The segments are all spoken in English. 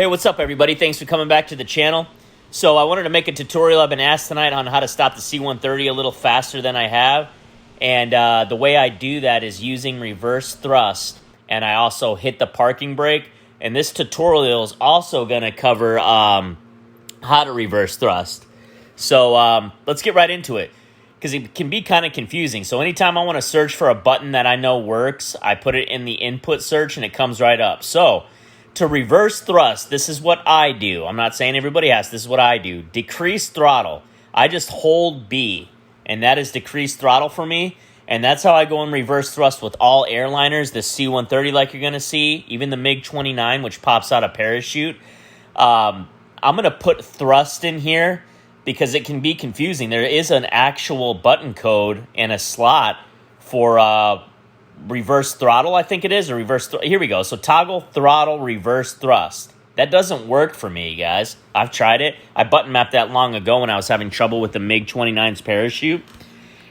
Hey, what's up, everybody? Thanks for coming back to the channel. So I wanted to make a tutorial. I've been asked tonight on how to stop the C-130 a little faster than I have. And the way I do that is using reverse thrust. And I also hit the parking brake. And this tutorial is also going to cover how to reverse thrust. So let's get right into it, because it can be kind of confusing. So anytime I want to search for a button that I know works, I put it in the input search and it comes right up. So to reverse thrust, this is what I do. I'm not saying everybody has. This is what I do. Decrease throttle. I just hold B, and that is decreased throttle for me. And that's how I go in reverse thrust with all airliners, the C-130 like you're going to see, even the MiG-29, which pops out a parachute. I'm going to put thrust in here because it can be confusing. There is an actual button code and a slot for reverse throttle, I think it is, or here we go. So toggle throttle reverse thrust. That doesn't work for me, guys. I've tried it. I button mapped that long ago when I was having trouble with the MiG-29's parachute,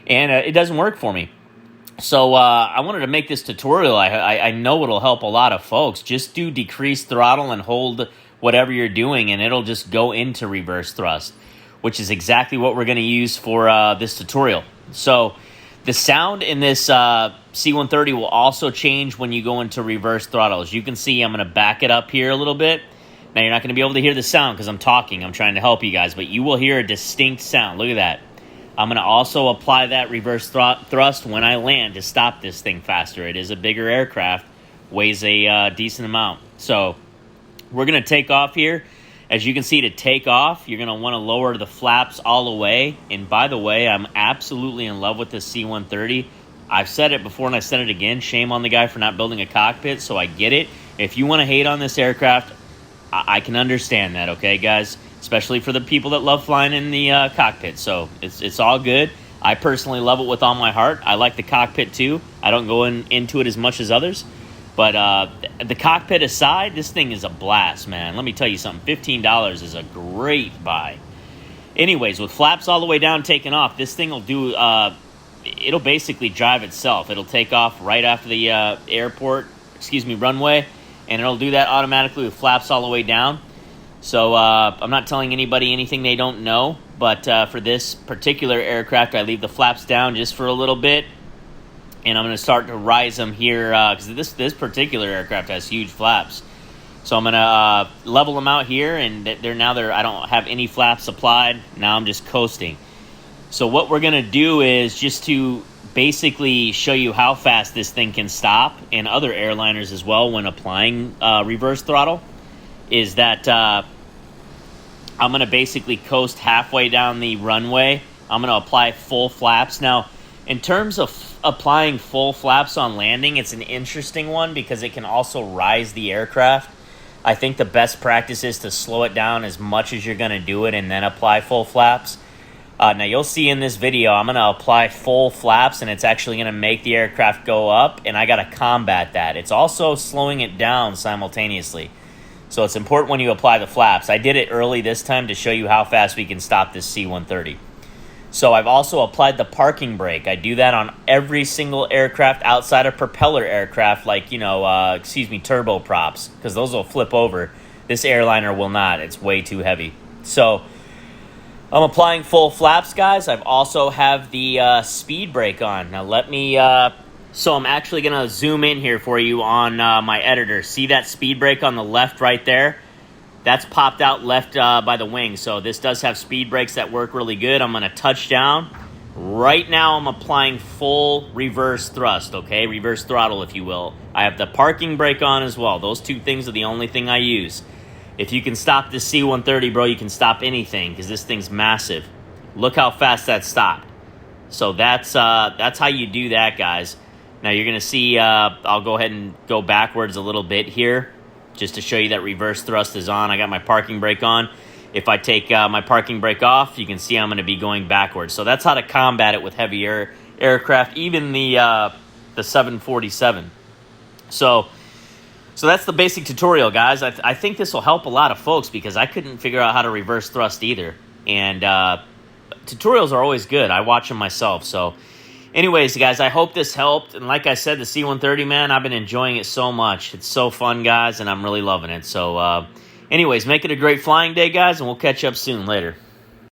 and it doesn't work for me. So I wanted to make this tutorial. I know it'll help a lot of folks. Just do decrease throttle and hold whatever you're doing, and it'll just go into reverse thrust, which is exactly what we're going to use for this tutorial. So the sound in this C-130 will also change when you go into reverse throttle. As you can see, I'm going to back it up here a little bit. Now, you're not going to be able to hear the sound because I'm talking. I'm trying to help you guys, but you will hear a distinct sound. Look at that. I'm going to also apply that reverse thrust when I land to stop this thing faster. It is a bigger aircraft, weighs a decent amount. So we're going to take off here. As you can see, to take off, you're going to want to lower the flaps all the way. And by the way, I'm absolutely in love with this C-130. I've said it before and I said it again. Shame on the guy for not building a cockpit, so I get it. If you want to hate on this aircraft, I can understand that, okay, guys? Especially for the people that love flying in the cockpit. So it's all good. I personally love it with all my heart. I like the cockpit too. I don't go into it as much as others. But the cockpit aside, this thing is a blast, man. Let me tell you something. $15 is a great buy. Anyways, with flaps all the way down taken off, this thing will do, it'll basically drive itself. It'll take off right after the runway, and it'll do that automatically with flaps all the way down. So I'm not telling anybody anything they don't know, but for this particular aircraft, I leave the flaps down just for a little bit. And I'm going to start to rise them here because this particular aircraft has huge flaps. So I'm going to level them out here, and I don't have any flaps applied. Now I'm just coasting. So what we're going to do is just to basically show you how fast this thing can stop, and other airliners as well when applying reverse throttle, is that I'm going to basically coast halfway down the runway. I'm going to apply full flaps. Now, in terms of applying full flaps on landing, it's an interesting one because it can also rise the aircraft. I think the best practice is to slow it down as much as you're going to do it and then apply full flaps. Now, you'll see in this video, I'm going to apply full flaps, and it's actually going to make the aircraft go up, and I got to combat that. It's also slowing it down simultaneously. So it's important when you apply the flaps. I did it early this time to show you how fast we can stop this C-130. So I've also applied the parking brake. I do that on every single aircraft outside of propeller aircraft, like, turboprops, because those will flip over. This airliner will not. It's way too heavy. So I'm applying full flaps, guys. I've also have the speed brake on. Now let me, so I'm actually going to zoom in here for you on my editor. See that speed brake on the left right there? That's popped out left by the wing. So this does have speed brakes that work really good. I'm going to touch down. Right now I'm applying full reverse thrust, okay? Reverse throttle, if you will. I have the parking brake on as well. Those two things are the only thing I use. If you can stop this C-130, bro, you can stop anything because this thing's massive. Look how fast that stopped. So that's how you do that, guys. Now you're going to see, I'll go ahead and go backwards a little bit here, just to show you that reverse thrust is on. I got my parking brake on. If I take my parking brake off, you can see I'm going to be going backwards. So that's how to combat it with heavier aircraft, even the 747. So that's the basic tutorial, guys. I think this will help a lot of folks because I couldn't figure out how to reverse thrust either. And tutorials are always good. I watch them myself. So anyways, guys, I hope this helped. And like I said, the C-130, man, I've been enjoying it so much. It's so fun, guys, and I'm really loving it. So Anyways, make it a great flying day, guys, and we'll catch up soon. Later.